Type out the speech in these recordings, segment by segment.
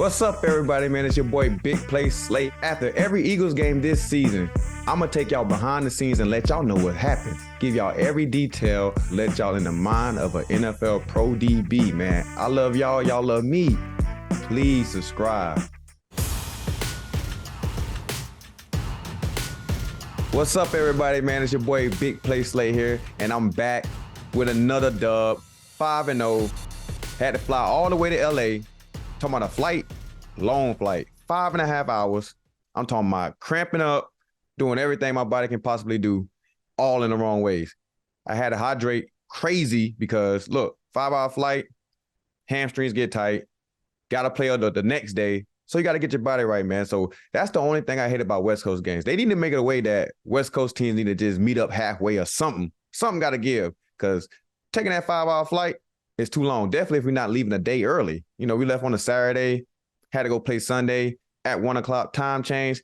What's up, everybody, man? It's your boy, Big Play Slay. After every Eagles game this season, I'm going to take y'all behind the scenes and let y'all know what happened. Give y'all every detail, let y'all in the mind of an NFL Pro DB, man. I love y'all. Y'all love me. Please subscribe. What's up, everybody, man? It's your boy, Big Play Slay here, and I'm back with another dub, 5-0. Had to fly all the way to L.A., talking about a flight, long flight, 5.5 hours. I'm talking about cramping up, doing everything my body can possibly do, all in the wrong ways. I had to hydrate crazy because, look, 5-hour flight, hamstrings get tight, got to play the next day. So you got to get your body right, man. So that's the only thing I hate about West Coast games. They need to make it a way that West Coast teams need to just meet up halfway or something. Something got to give, because taking that 5-hour flight, it's too long. Definitely if we're not leaving a day early. You know, we left on a Saturday, had to go play Sunday at 1 o'clock, time change.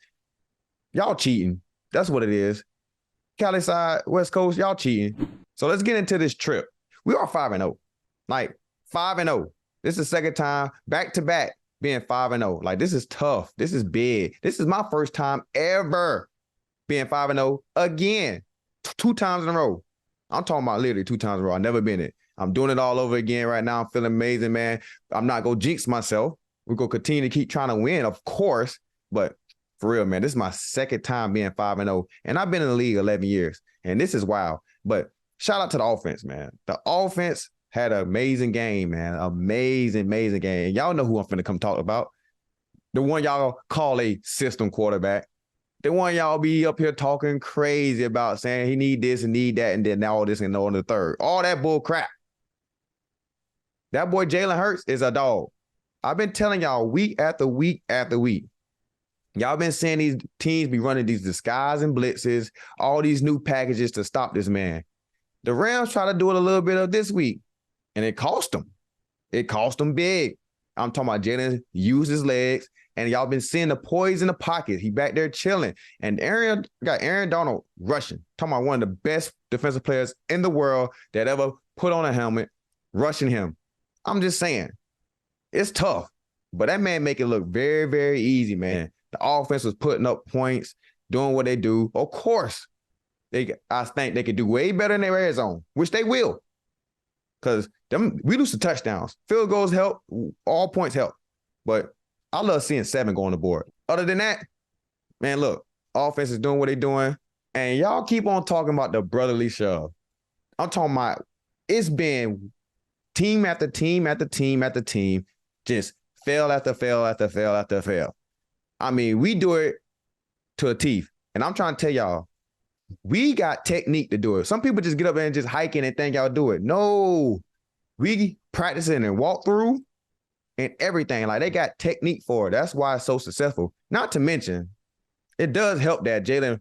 Y'all cheating. That's what it is. Cali side, West Coast, y'all cheating. So let's get into this trip. We are 5-0. Like, 5-0. This is the second time back-to-back being 5-0. Like, this is tough. This is big. This is my first time ever being 5-0 again. 2 times in a row. I'm talking about literally 2 times in a row. I've never been it. I'm doing it all over again right now. I'm feeling amazing, man. I'm not going to jinx myself. We're going to continue to keep trying to win, of course. But for real, man, this is my second time being 5-0. And I've been in the league 11 years. And this is wild. But shout out to the offense, man. The offense had an amazing game, man. Amazing game. And y'all know who I'm finna come talk about. The one y'all call a system quarterback. The one y'all be up here talking crazy about, saying he need this and need that, and then all this and all the third. All that bull crap. That boy Jalen Hurts is a dog. I've been telling y'all week after week after week. Y'all been seeing these teams be running these disguise and blitzes, all these new packages to stop this man. The Rams try to do it a little bit of this week, and it cost them. It cost them big. I'm talking about Jalen used his legs, and y'all been seeing the poise in the pocket. He back there chilling. And got Aaron Donald rushing. Talking about one of the best defensive players in the world that ever put on a helmet, rushing him. I'm just saying, it's tough. But that man make it look very, very easy, man. The offense was putting up points, doing what they do. Of course, I think they could do way better in their red zone, which they will. Because we lose the touchdowns. Field goals help. All points help. But I love seeing 7 go on the board. Other than that, man, look, offense is doing what they're doing. And y'all keep on talking about the brotherly shove. I'm talking about it's been team after team after team after team, just fail after fail after fail after fail. I mean, we do it to a teeth. And I'm trying to tell y'all, we got technique to do it. Some people just get up there and just hiking and think y'all do it. No, we practicing and walk through and everything. Like, they got technique for it. That's why it's so successful. Not to mention, it does help that Jalen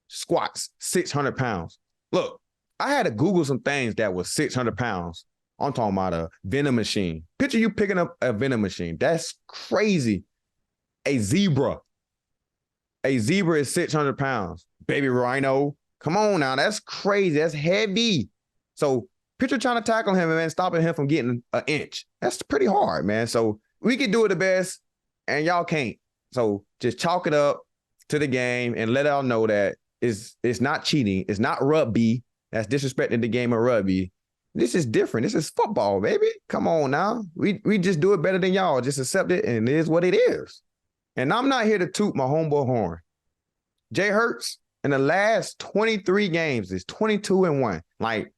squats 600 pounds. Look, I had to Google some things that was 600 pounds. I'm talking about a vending machine. Picture you picking up a vending machine. That's crazy. A zebra. A zebra is 600 pounds. Baby rhino. Come on now. That's crazy. That's heavy. So picture trying to tackle him and, man, stopping him from getting an inch. That's pretty hard, man. So we can do it the best, and y'all can't. So just chalk it up to the game and let y'all know that it's not cheating. It's not rugby. That's disrespecting the game of rugby. This is different. This is football, baby. Come on now. We just do it better than y'all. Just accept it, and it is what it is. And I'm not here to toot my homeboy horn. Jay Hurts in the last 23 games is 22-1. Like,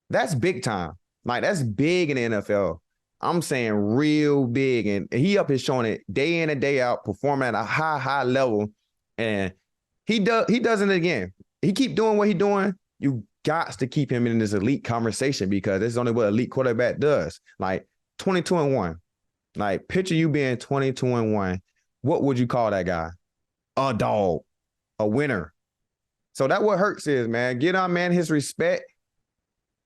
that's big time. Like, that's big in the NFL. I'm saying real big. And he up here showing it day in and day out, performing at a high level. And he does it again. He keep doing what he doing. You got to keep him in this elite conversation, because this is only what elite quarterback does. Like, 22-1. Like, picture you being 22-1. What would you call that guy? A dog. A winner. So that's what Hurts is, man. Get our man his respect,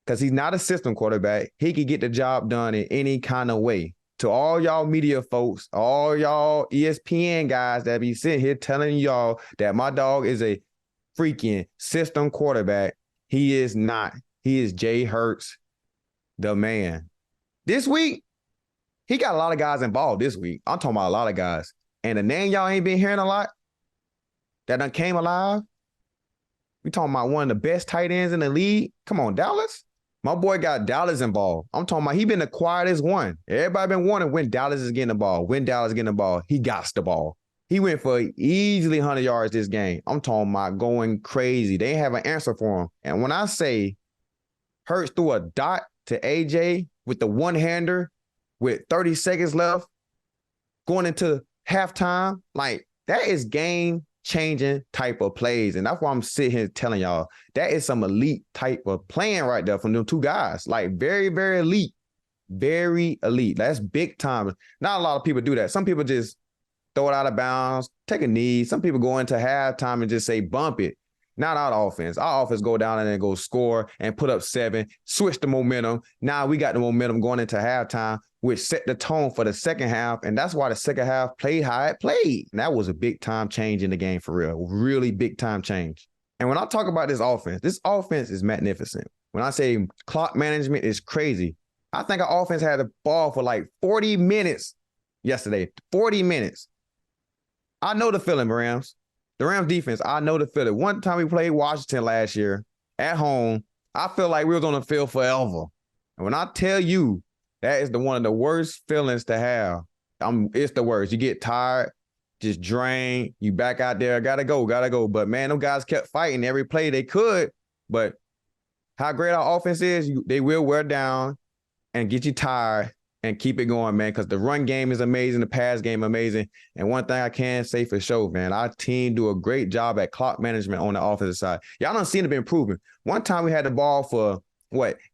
because he's not a system quarterback. He can get the job done in any kind of way. To all y'all media folks, all y'all ESPN guys that be sitting here telling y'all that my dog is a freaking system quarterback, he is not. He is Jay Hurts, the man. This week, he got a lot of guys involved this week. I'm talking about a lot of guys. And the name y'all ain't been hearing a lot that done came alive, we talking about one of the best tight ends in the league. Come on, Dallas. My boy got Dallas involved. I'm talking about he been the quietest one. Everybody been wanting when Dallas is getting the ball. When Dallas is getting the ball, he got the ball. He went for easily 100 yards this game. I'm talking about going crazy. They have an answer for him. And when I say Hurts threw a dot to AJ with the one-hander with 30 seconds left going into halftime, like that is game-changing type of plays. And that's why I'm sitting here telling y'all that is some elite type of playing right there from them two guys. Like very, very elite. Very elite. That's big time. Not a lot of people do that. Some people just throw it out of bounds, take a knee. Some people go into halftime and just say bump it. Not our offense. Our offense go down and then go score and put up 7, switch the momentum. Now we got the momentum going into halftime, which set the tone for the second half. And that's why the second half played how it played. And that was a big time change in the game for real. Really big time change. And when I talk about this offense is magnificent. When I say clock management is crazy, I think our offense had the ball for like 40 minutes yesterday. 40 minutes. I know the feeling, Rams. The Rams defense, I know the feeling. One time we played Washington last year at home, I feel like we was on the field forever. And when I tell you that is one of the worst feelings to have, it's the worst. You get tired, just drained, you back out there, gotta go. But man, them guys kept fighting every play they could. But how great our offense is, they will wear down and get you tired and keep it going, man, because the run game is amazing, the pass game amazing. And one thing I can say for sure, man, our team do a great job at clock management on the offensive side. Y'all done seen it been improving. One time we had the ball for,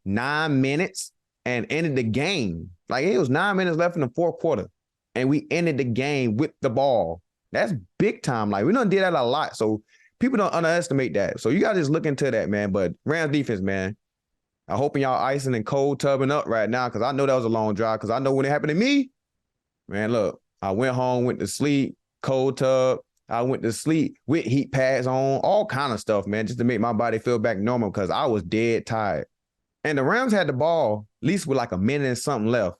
9 minutes and ended the game. Like, it was 9 minutes left in the fourth quarter, and we ended the game with the ball. That's big time. Like, we done did that a lot, so people don't underestimate that. So you got to just look into that, man. But Rams defense, man, I hope y'all icing and cold tubbing up right now because I know that was a long drive because I know when it happened to me, man, look, I went home, went to sleep, cold tub. I went to sleep with heat pads on, all kind of stuff, man, just to make my body feel back normal because I was dead tired. And the Rams had the ball at least with like a minute and something left.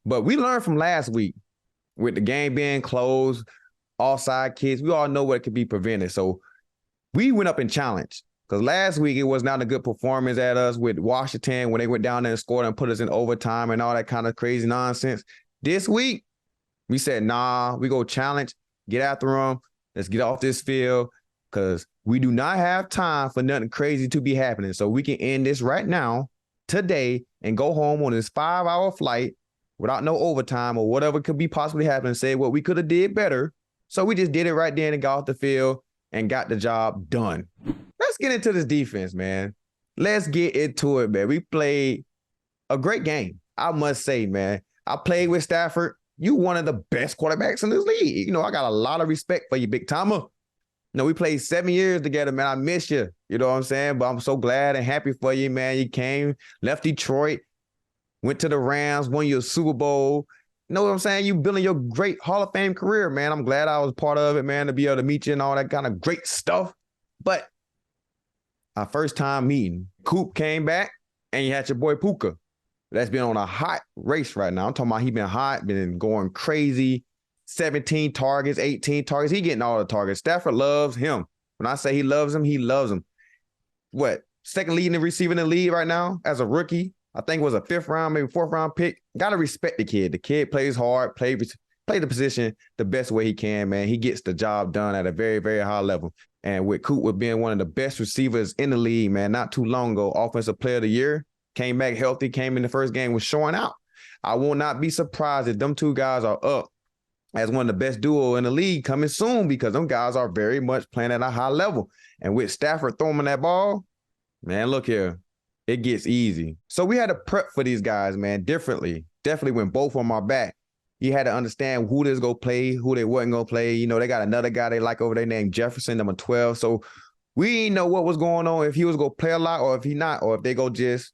But we learned from last week with the game being closed, offside kicks, we all know what could be prevented. So we went up and challenged. Because last week, it was not a good performance at us with Washington when they went down there and scored and put us in overtime and all that kind of crazy nonsense. This week, we said, nah, we go challenge, get after them, let's get off this field because we do not have time for nothing crazy to be happening. So we can end this right now, today, and go home on this 5-hour flight without no overtime or whatever could be possibly happening, say what we could have did better. So we just did it right then and got off the field and got the job done. Let's get into this defense, man. Let's get into it, man. We played a great game, I must say, man. I played with Stafford. You one of the best quarterbacks in this league. You know, I got a lot of respect for you, big timer. You know, we played 7 years together, man. I miss you. You know what I'm saying? But I'm so glad and happy for you, man. You came, left Detroit, went to the Rams, won your Super Bowl. You know what I'm saying? You building your great Hall of Fame career, man. I'm glad I was part of it, man, to be able to meet you and all that kind of great stuff. But our first time meeting, Kupp came back, and you had your boy Puka. That's been on a hot race right now. I'm talking about he been hot, been going crazy. 17 targets, 18 targets. He getting all the targets. Stafford loves him. When I say he loves him, he loves him. Second leading receiver in the league right now as a rookie. I think it was a 5th round, maybe 4th round pick. Got to respect the kid. The kid plays hard, play the position the best way he can, man. He gets the job done at a very, very high level. And with Kupp with being one of the best receivers in the league, man, not too long ago, Offensive Player of the Year, came back healthy, came in the first game, was showing out. I will not be surprised if them two guys are up as one of the best duo in the league coming soon because them guys are very much playing at a high level. And with Stafford throwing that ball, man, look here, it gets easy. So we had to prep for these guys, man, differently. Definitely when both of them are back. You had to understand who this go play, who they wasn't going to play. You know, they got another guy they like over there named Jefferson, number 12. So we didn't know what was going on, if he was going to play a lot or if he not, or if they go just,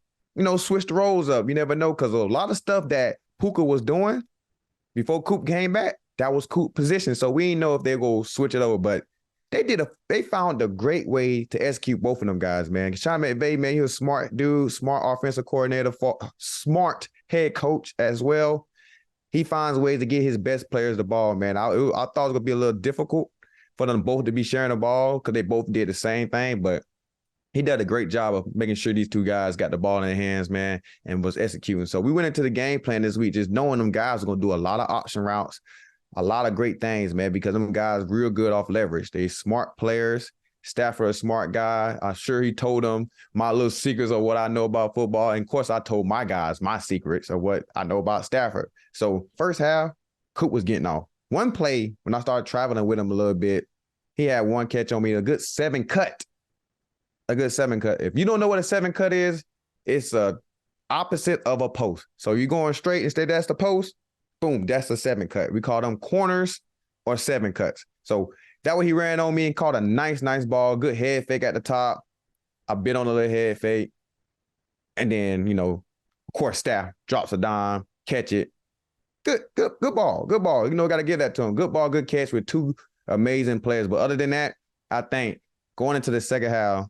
switch the roles up. You never know because a lot of stuff that Puka was doing before Kupp came back, that was Kupp position. So we didn't know if they go switch it over, but they found a great way to execute both of them guys, man. Sean McVay, man, he was a smart dude, smart offensive coordinator, smart head coach as well. he finds ways to get his best players the ball, man. I thought it was going to be a little difficult for them both to be sharing the ball because they both did the same thing, but he did a great job of making sure these two guys got the ball in their hands, man, and was executing. So we went into the game plan this week just knowing them guys are going to do a lot of option routes, a lot of great things, man, because them guys real good off leverage. They smart players. Stafford a smart guy. I'm sure he told them my little secrets of what I know about football. And, of course, I told my guys my secrets of what I know about Stafford. So first half, Kupp was getting off. One play, when I started traveling with him a little bit, he had one catch on me, a good 7 cut. A good 7 cut. If you don't know what a 7 cut is, it's a opposite of a post. So you're going straight, instead that's the post, boom, that's a 7 cut. We call them corners or 7 cuts. So that way he ran on me and caught a nice ball, good head fake at the top. I bit on a little head fake. And then, of course, Staff drops a dime, catch it. Good ball. Got to give that to him. Good ball, good catch with two amazing players. But other than that, I think going into the second half,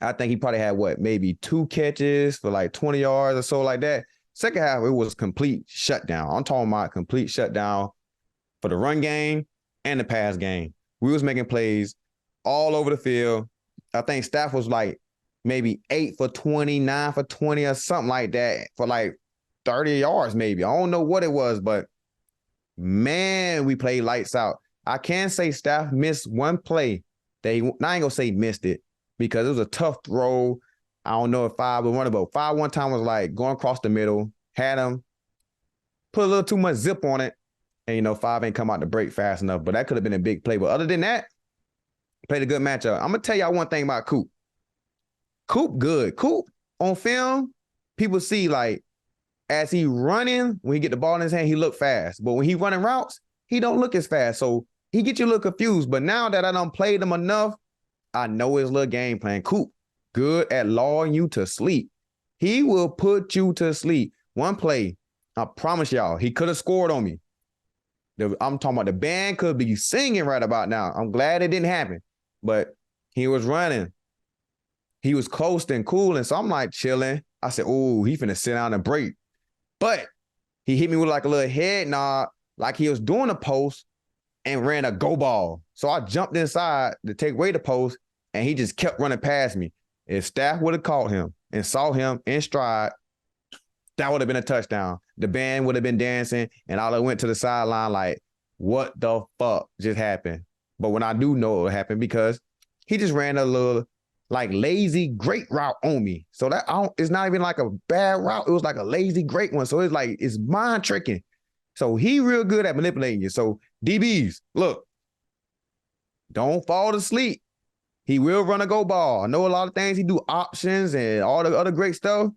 I think he probably had maybe 2 catches for like 20 yards or so like that. Second half, it was complete shutdown. I'm talking about complete shutdown for the run game and the pass game. We was making plays all over the field. I think Staff was like maybe 8 for 20, 9 for 20 or something like that for like 30 yards maybe. I don't know what it was, but man, we played lights out. I can say Staff missed one play. I ain't going to say missed it because it was a tough throw. I don't know if 5 would run it, but 5 one time was like going across the middle, had him, put a little too much zip on it. And, 5 ain't come out to break fast enough, but that could have been a big play. But other than that, played a good matchup. I'm going to tell y'all one thing about Kupp. Kupp good. Kupp on film, people see like as he running, when he get the ball in his hand, he look fast. But when he running routes, he don't look as fast. So he get you a little confused. But now that I done played him enough, I know his little game plan. Kupp good at lulling you to sleep. He will put you to sleep. One play, I promise y'all, he could have scored on me. I'm talking about the band could be singing right about now. I'm glad it didn't happen. But he was running. He was coasting, cooling. So I'm like chilling. I said, oh, he finna sit down and break. But he hit me with like a little head nod, like he was doing a post and ran a go ball. So I jumped inside to take away the post, and he just kept running past me. If Staff would have caught him and saw him in stride, that would have been a touchdown. The band would have been dancing, and I went to the sideline like, what the fuck just happened? But when I do know it happened because he just ran a little like lazy great route on me. So that it's not even like a bad route. It was like a lazy great one. So it's like it's mind tricking. So he real good at manipulating you. So DBs, look, don't fall asleep. He will run a go ball. I know a lot of things. He do options and all the other great stuff.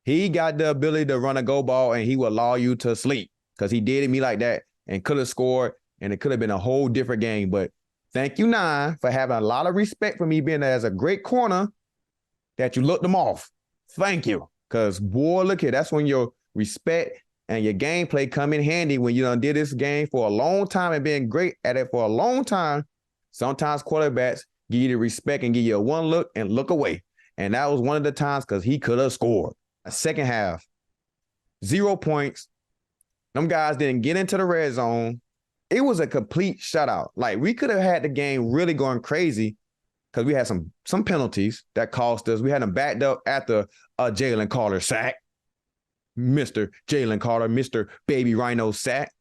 He got the ability to run a go ball, and he will lull you to sleep because he did me like that and could have scored, and it could have been a whole different game. But thank you, Nine, for having a lot of respect for me being there as a great corner that you looked them off. Thank you. Because, boy, look here, that's when your respect and your gameplay come in handy when you done did this game for a long time and been great at it for a long time. Sometimes quarterbacks give you the respect and give you a one look and look away. And that was one of the times because he could have scored. Second half, 0 points. Them guys didn't get into the red zone. It was a complete shutout. Like, we could have had the game really going crazy because we had some penalties that cost us. We had them backed up after a Jalen Carter sack. Mr. Jalen Carter, Mr. Baby Rhino sack.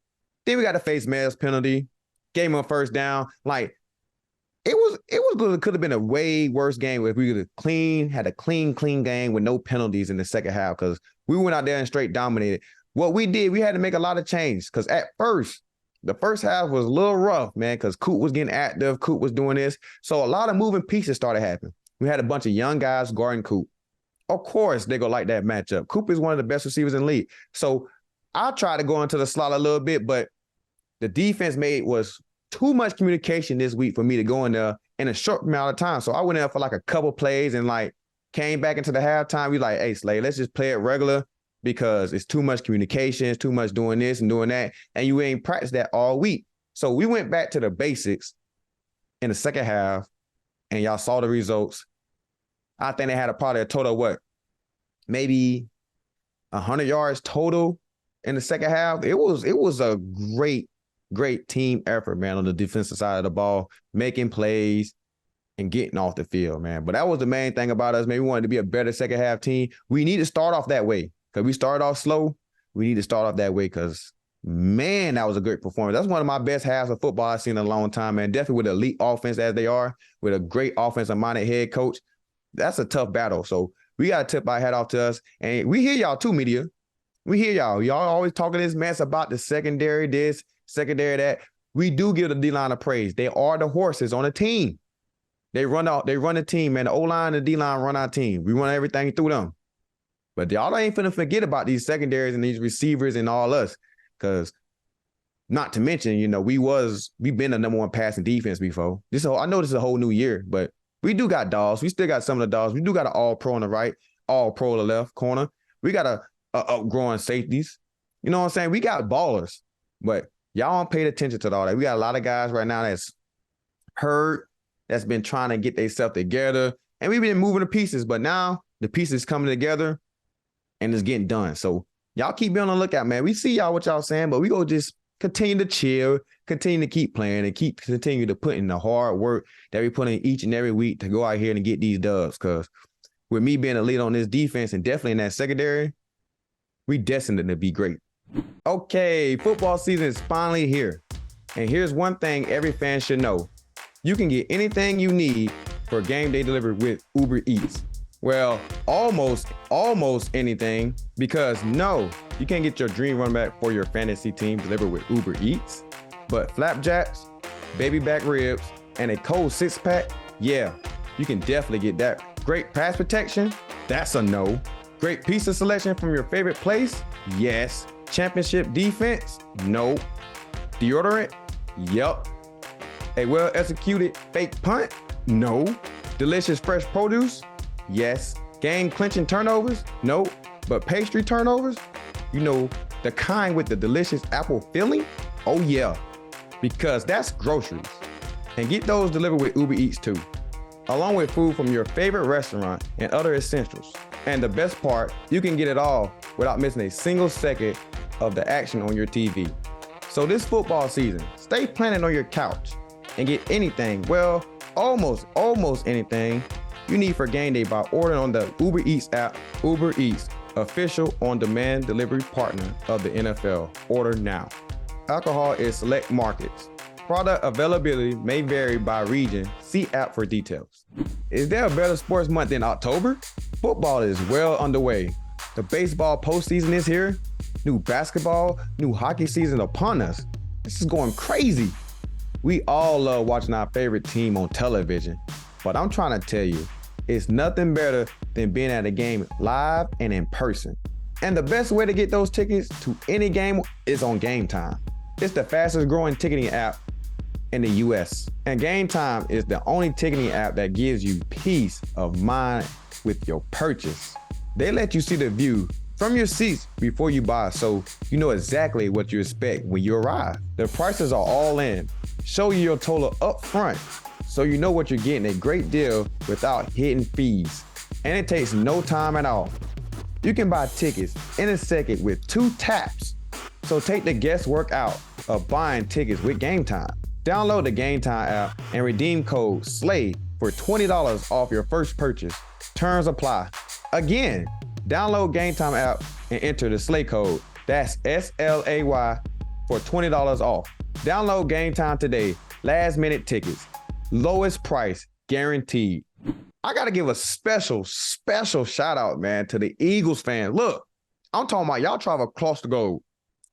Then we got the face mask penalty. Gave him a first down. Like, it could have been a way worse game if we could have had a clean game with no penalties in the second half because we went out there and straight dominated. What we did, we had to make a lot of changes because at first, the first half was a little rough, man, because Kupp was getting active. Kupp was doing this. So a lot of moving pieces started happening. We had a bunch of young guys guarding Kupp. Of course, they're going to like that matchup. Kupp is one of the best receivers in the league. So I tried to go into the slot a little bit, but the defense was too much communication this week for me to go in there in a short amount of time. So I went in there for like a couple plays and like came back into the halftime. We like, hey, Slay, let's just play it regular because it's too much communication, it's too much doing this and doing that, and you ain't practiced that all week. So we went back to the basics in the second half, and y'all saw the results. I think they had probably a total of what? Maybe 100 yards total in the second half, it was a great team effort, man, on the defensive side of the ball, making plays and getting off the field, man. But that was the main thing about us, man. We wanted to be a better second half team. We need to start off that way because we started off slow. We need to start off that way because, man, that was a great performance. That's one of my best halves of football I've seen in a long time, man. Definitely with an elite offense as they are, with a great offensive-minded head coach. That's a tough battle. So we got to tip our hat off to us. And we hear y'all too, media. We hear y'all. Y'all always talking this mess about the secondary this, secondary that. We do give the D-line a praise. They are the horses on the team. They run the team, man. The O-line and the D-line run our team. We run everything through them. But y'all ain't finna forget about these secondaries and these receivers and all us. Because not to mention, you know, we've been the number one passing defense before. I know this is a whole new year, but we do got dogs. We still got some of the dogs. We do got an all-pro on the right, all-pro on the left corner. We got a upgrowing safeties. You know what I'm saying? We got ballers. But y'all don't pay attention to all that. We got a lot of guys right now that's hurt, that's been trying to get themselves together. And we've been moving the pieces, but now the pieces coming together and it's getting done. So y'all keep being on the lookout, man. We see y'all what y'all saying, but we go just continue to chill, continue to keep playing, and continue to put in the hard work that we put in each and every week to go out here and get these dubs. Because with me being a lead on this defense and definitely in that secondary, we destined to be great. Okay, football season is finally here. And here's one thing every fan should know. You can get anything you need for game day delivery with Uber Eats. Well, almost anything, because no, you can't get your dream running back for your fantasy team delivered with Uber Eats. But flapjacks, baby back ribs, and a cold six-pack, yeah, you can definitely get that. Great pass protection, that's a no. Great pizza selection from your favorite place, yes. Championship defense, no. Deodorant, yep. A well-executed fake punt? No. Delicious fresh produce? Yes. Game-clinching turnovers? No. But pastry turnovers? You know, the kind with the delicious apple filling? Oh, yeah. Because that's groceries. And get those delivered with Uber Eats, too. Along with food from your favorite restaurant and other essentials. And the best part, you can get it all without missing a single second of the action on your TV. So this football season, stay planted on your couch and get anything, well, almost anything you need for game day by ordering on the Uber Eats app. Uber Eats, official on-demand delivery partner of the NFL. Order now. Alcohol in select markets. Product availability may vary by region. See app for details. Is there a better sports month than October? Football is well underway. The baseball postseason is here. New basketball, new hockey season upon us. This is going crazy. We all love watching our favorite team on television, but I'm trying to tell you, it's nothing better than being at a game live and in person. And the best way to get those tickets to any game is on Game Time. It's the fastest growing ticketing app in the US. And Game Time is the only ticketing app that gives you peace of mind with your purchase. They let you see the view from your seats before you buy, so you know exactly what you expect when you arrive. The prices are all in. Show you your total up front, so you know what you're getting, a great deal without hidden fees. And it takes no time at all. You can buy tickets in a second with 2 taps. So take the guesswork out of buying tickets with Game Time. Download the Game Time app and redeem code SLAY for $20 off your first purchase. Terms apply. Again, download Game Time app and enter the SLAY code. That's SLAY for $20 off. Download Game Time today. Last minute tickets. Lowest price guaranteed. I got to give a special shout out, man, to the Eagles fans. Look, I'm talking about y'all travel across the globe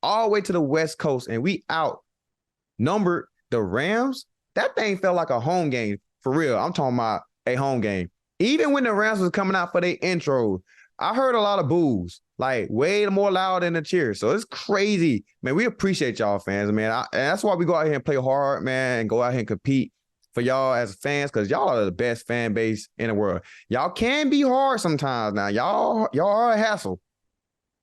all the way to the West Coast and we outnumbered the Rams. That thing felt like a home game for real. I'm talking about a home game. Even when the Rams was coming out for their intro, I heard a lot of boos, like way more loud than the cheers. So it's crazy, man. We appreciate y'all fans, man. And that's why we go out here and play hard, man, and go out here and compete for y'all as fans, because y'all are the best fan base in the world. Y'all can be hard sometimes now. Y'all are a hassle.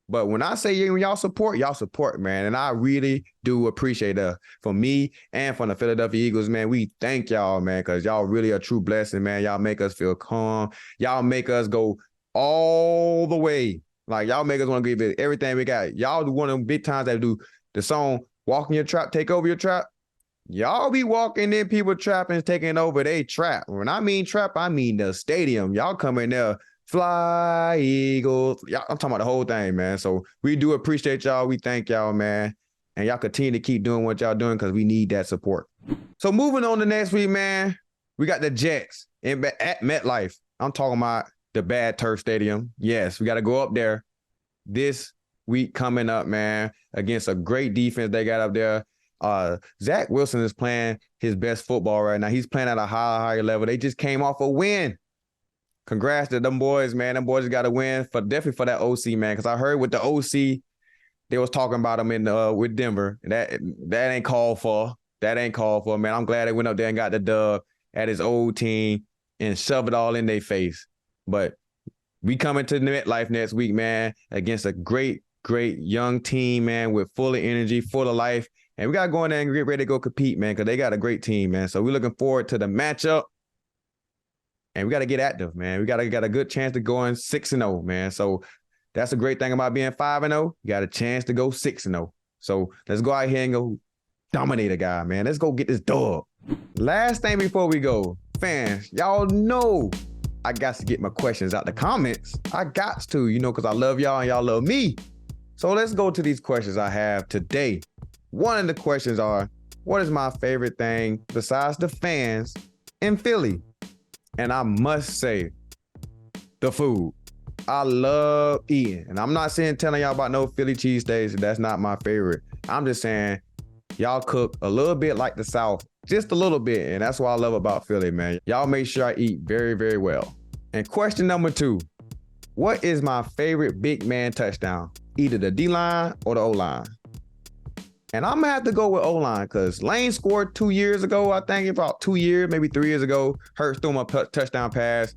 But when I say y'all support, man. And I really do appreciate that from me and from the Philadelphia Eagles, man. We thank y'all, man, because y'all really a true blessing, man. Y'all make us feel calm. Y'all make us go all the way Like, y'all make us want to give it everything we got. Y'all do one of them big times that do the song, Walk in Your Trap, Take Over Your Trap. Y'all be walking in people trapping, taking over they trap. When I mean trap, I mean the stadium. Y'all come in there, fly, Eagles. Y'all, I'm talking about the whole thing, man. So we do appreciate y'all. We thank y'all, man. And y'all continue to keep doing what y'all doing because we need that support. So moving on to next week, man, we got the Jets at MetLife. I'm talking about the bad turf stadium. Yes, we got to go up there this week coming up, man, against a great defense they got up there. Zach Wilson is playing his best football right now. He's playing at a higher level. They just came off a win. Congrats to them boys, man. Them boys got to win definitely for that OC, man. Because I heard with the OC, they was talking about him with Denver. That ain't called for. That ain't called for, man. I'm glad they went up there and got the dub at his old team and shoved it all in their face. But we coming to MetLife next week, man, against a great young team, man, with full of energy, full of life. And we got to go in there and get ready to go compete, man, because they got a great team, man. So we're looking forward to the matchup. And we got to get active, man. We got a good chance to go in 6-0, man. So that's a great thing about being 5-0. You got a chance to go 6-0. So let's go out here and go dominate a guy, man. Let's go get this dub. Last thing before we go, fans, y'all know I got to get my questions out the comments. I got to, because I love y'all and y'all love me. So let's go to these questions I have today. One of the questions are, what is my favorite thing besides the fans in Philly? And I must say, the food. I love eating. And I'm not telling y'all about no Philly cheesesteaks. That's not my favorite. I'm just saying, y'all cook a little bit like the South. Just a little bit. And that's what I love about Philly, man. Y'all make sure I eat very, very well. And question number 2, what is my favorite big man touchdown? Either the D-line or the O-line. And I'm going to have to go with O-line because Lane scored 2 years ago, I think about 2 years, maybe 3 years ago. Hurts threw him a touchdown pass.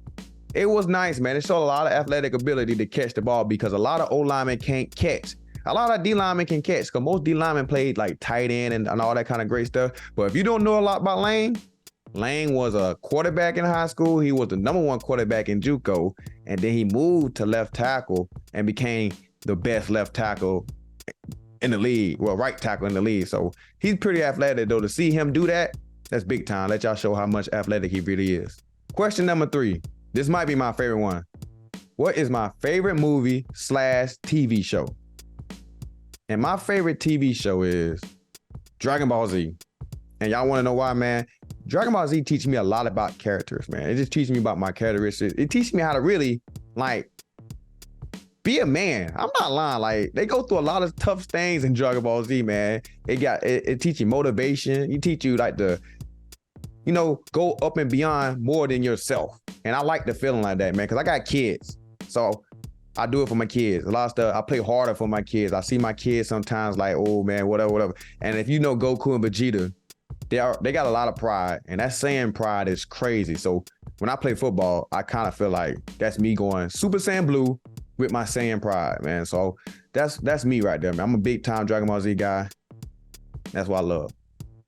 It was nice, man. It showed a lot of athletic ability to catch the ball because a lot of O-linemen can't catch. A lot of D-linemen can catch because most D-linemen played like tight end and all that kind of great stuff. But if you don't know a lot about Lane was a quarterback in high school. He was the number 1 quarterback in JUCO. And then he moved to left tackle and became the best left tackle in the league. Well, right tackle in the league. So he's pretty athletic, though. To see him do that, that's big time. Let y'all show how much athletic he really is. Question number 3. This might be my favorite one. What is my favorite movie/TV show? And my favorite TV show is Dragon Ball Z. And y'all want to know why, man? Dragon Ball Z teaches me a lot about characters, man. It just teaches me about my characteristics. It teaches me how to really, be a man. I'm not lying. Like, they go through a lot of tough things in Dragon Ball Z, man. It teaches you motivation. It teach you, to, go up and beyond more than yourself. And I like the feeling like that, man, because I got kids. So I do it for my kids. A lot of stuff, I play harder for my kids. I see my kids sometimes like, oh, man, whatever. And if you know Goku and Vegeta, they got a lot of pride. And that Saiyan pride is crazy. So when I play football, I kind of feel like that's me going Super Saiyan Blue with my Saiyan pride, man. So that's me right there, man. I'm a big time Dragon Ball Z guy. That's what I love.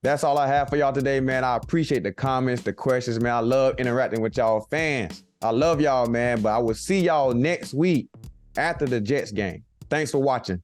That's all I have for y'all today, man. I appreciate the comments, the questions, man. I love interacting with y'all fans. I love y'all, man. But I will see y'all next week after the Jets game. Thanks for watching.